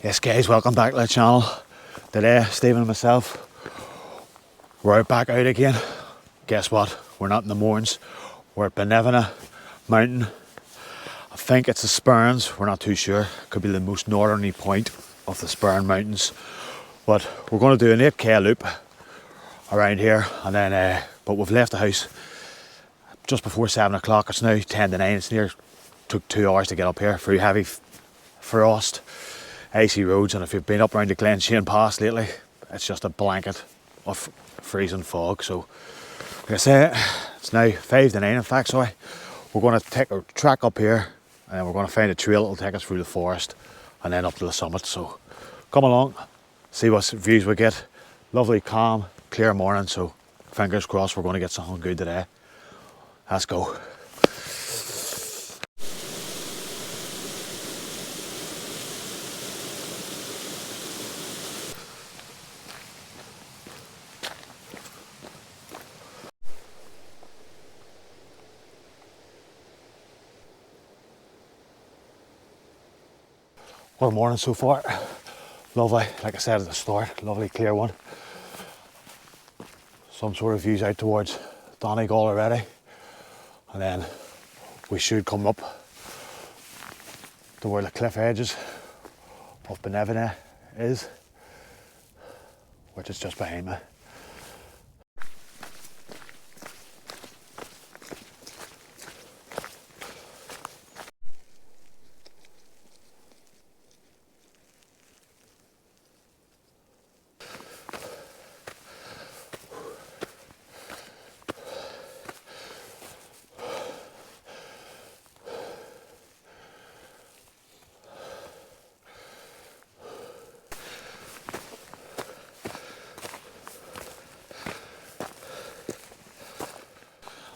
Yes guys, welcome back to the channel. Today, Stephen and myself, we're back out again. Guess what? We're not in the Mourns. We're at Binevenagh Mountain. I think it's the Sperrins, we're not too sure. Could be the most northerly point of the Sperrin Mountains. But we're going to do an 8k loop around here, and then but we've left the house just before 7 o'clock. It's now 10 to 9. Took 2 hours to get up here through heavy frost, icy roads, and if you've been up around the Glen Pass lately, it's just a blanket of freezing fog. So like I say, it's now 5 to 9 in fact, sorry. We're going to take a track up here, and then we're going to find a trail that will take us through the forest and then up to the summit. So come along, see what views we get. Lovely, calm, clear morning, so fingers crossed we're going to get something good today. Let's go. What a morning so far. Lovely, like I said at the start, lovely clear one. Some sort of views out towards Donegal already. And then we should come up to where the cliff edges of Binevenagh is, which is just behind me.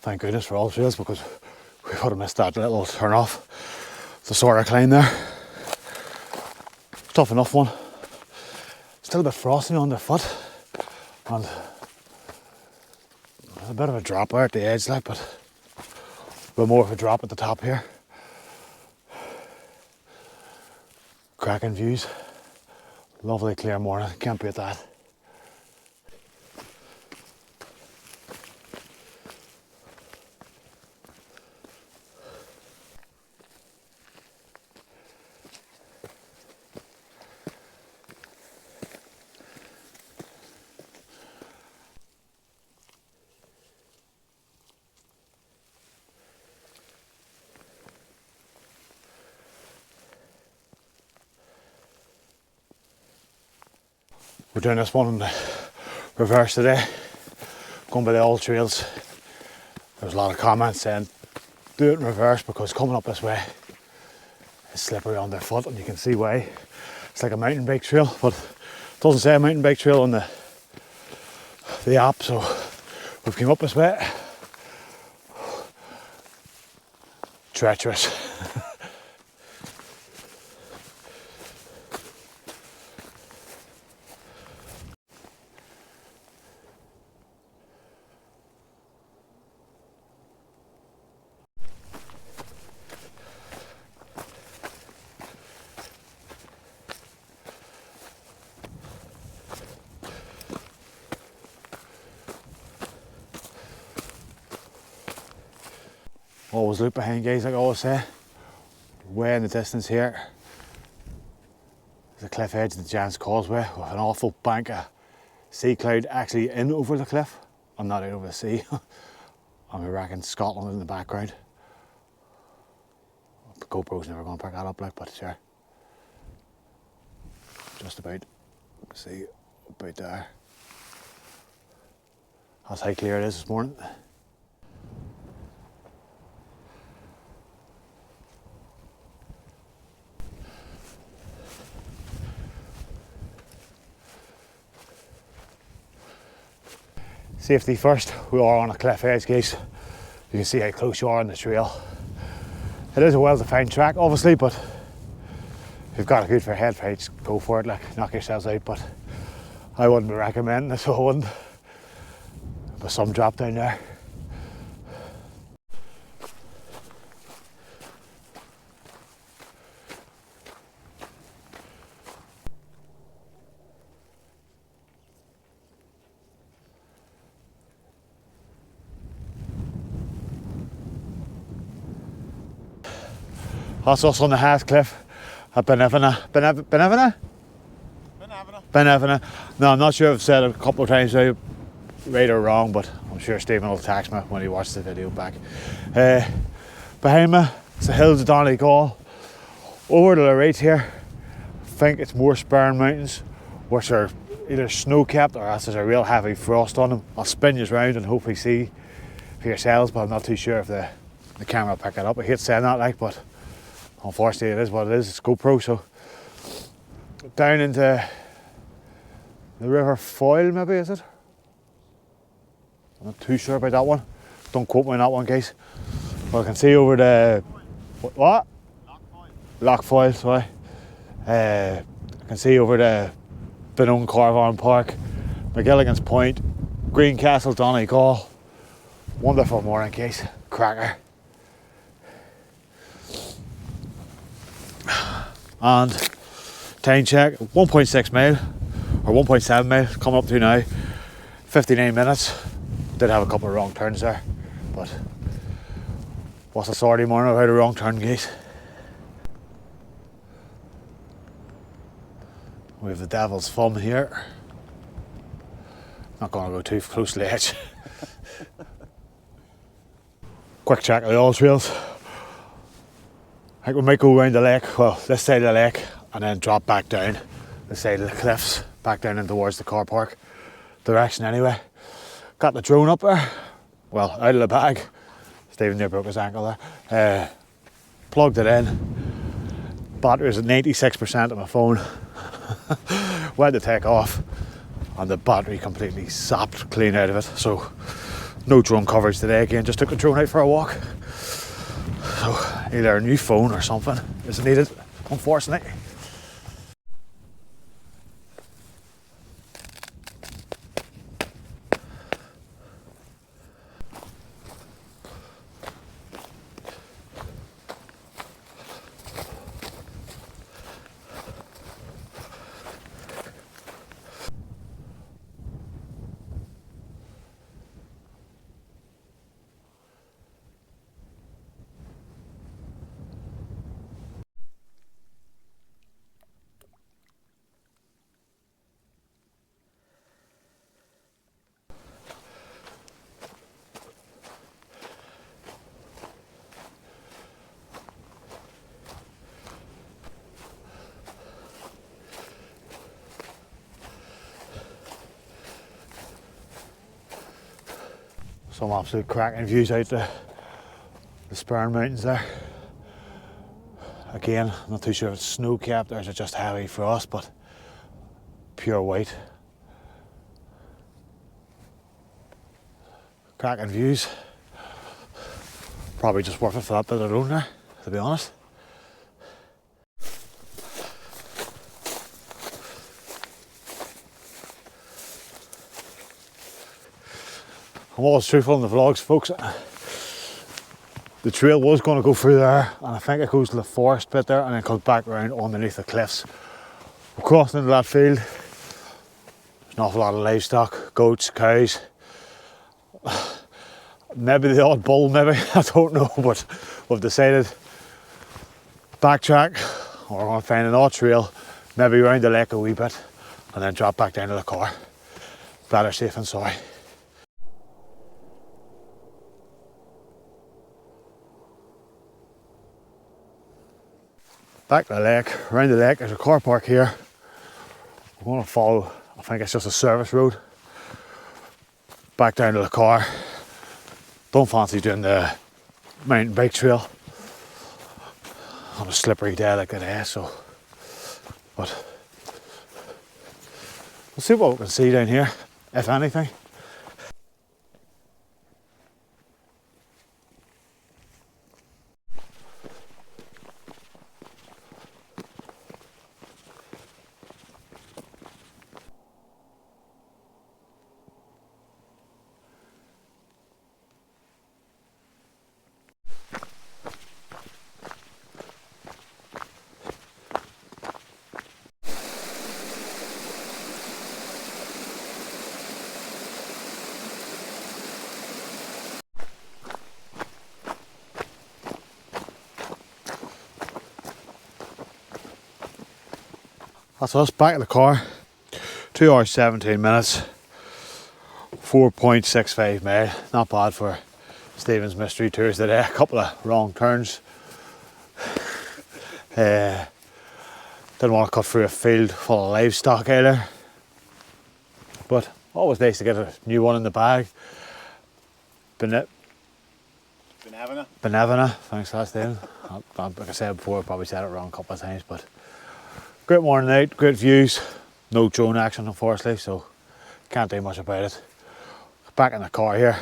Thank goodness for all trails, because we would have missed that little turn off the sort of climb there. Tough enough one. Still a bit frosty on the foot, and a bit of a drop there at the edge, like, but a bit more of a drop at the top here. Cracking views. Lovely clear morning, can't beat that. We're doing this one in the reverse today, going by the old trails. There's a lot of comments saying do it in reverse because coming up this way is slippery on their foot, and you can see why. It's like a mountain bike trail, but it doesn't say a mountain bike trail on the app, so we've come up this way. Treacherous. Always look behind, guys, like I always say. Way in the distance here, the cliff edge of the Giant's Causeway with an awful bank of sea cloud actually in over the cliff and not out over the sea. And we reckon Scotland in the background. The GoPro's never going to pick that up, like, but sure. Just about, see, about there. That's how clear it is this morning. Safety first, we are on a cliff edge, guys. You can see how close you are on the trail. It is a well-defined track, obviously, but if you've got a good for head fights, go for it, like, knock yourselves out, but I wouldn't be recommending this, so I wouldn't. With some drop down there. That's us on the highest cliff at Binevenagh. Binevenagh? Binevenagh. No, I'm not sure if I've said it a couple of times now, right or wrong, but I'm sure Stephen will text me when he watches the video back. Behind me, it's the hills of Donegal. Over to the right here, I think it's more Sperrin Mountains, which are either snow-capped or else there's a real heavy frost on them. I'll spin you around and hopefully see for yourselves, but I'm not too sure if the camera will pick it up. I hate saying that, like, but unfortunately it is what it is. It's GoPro. So down into the River Foyle, maybe, is it? I'm not too sure about that one. Don't quote me on that one, guys. But I can see over the what? Loch Foyle, sorry. I can see over the Binevenagh Caravan Park, McGilligan's Point, Greencastle, Donegal. Wonderful morning, guys. Cracker. And time check, 1.6 mile or 1.7 mile coming up to now. 59 minutes. Did have a couple of wrong turns there, but what's a Saturday morning without a wrong turn, guys? We have the Devil's Thumb here. Not going to go too close to the edge. Quick check of the oil trails. I think we might go around the lake, well, this side of the lake, and then drop back down this side of the cliffs, back down in towards the car park direction anyway. Got the drone up there, well, out of the bag. Stephen near broke his ankle there. Plugged it in. Battery's at 96% of my phone. Went to take off, and the battery completely sapped clean out of it. So, no drone coverage today again, just took the drone out for a walk. So, either a new phone or something is needed, unfortunately. Some absolute cracking views out the Sperrin Mountains there. Again, I'm not too sure if it's snow capped or is it just heavy frost, but pure white. Cracking views. Probably just worth it for that bit of road there, to be honest. I'm always truthful in the vlogs, folks. The trail was going to go through there, and I think it goes to the forest bit there and then comes back around underneath the cliffs. We're crossing into that field. There's an awful lot of livestock, goats, cows. Maybe the odd bull, maybe, I don't know, but we've decided backtrack, or we're going to find an odd trail, maybe around the lake a wee bit, and then drop back down to the car. Better safe than sorry. Back to the lake, around the lake, there's a car park here. We're going to follow, I think it's just a service road, back down to the car. Don't fancy doing the mountain bike trail on a slippery day like today, so, but we'll see what we can see down here, if anything. That's us back in the car. 2 hours 17 minutes. 4.65 mile. Not bad for Stephen's mystery tours today. A couple of wrong turns. Didn't want to cut through a field full of livestock either. But always nice to get a new one in the bag. Binevenagh. Binevenagh. Thanks for that, Stephen. Like I said before, I probably said it wrong a couple of times, but great morning out, great views. No drone action, unfortunately, so can't do much about it. Back in the car here,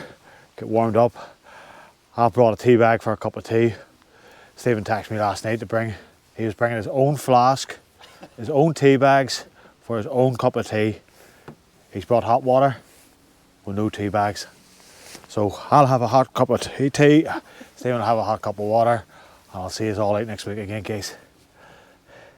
get warmed up. I brought a tea bag for a cup of tea. Stephen texted me last night he was bringing his own flask, his own tea bags for his own cup of tea. He's brought hot water with no tea bags. So I'll have a hot cup of tea, Stephen will have a hot cup of water, and I'll see you all out next week again, guys.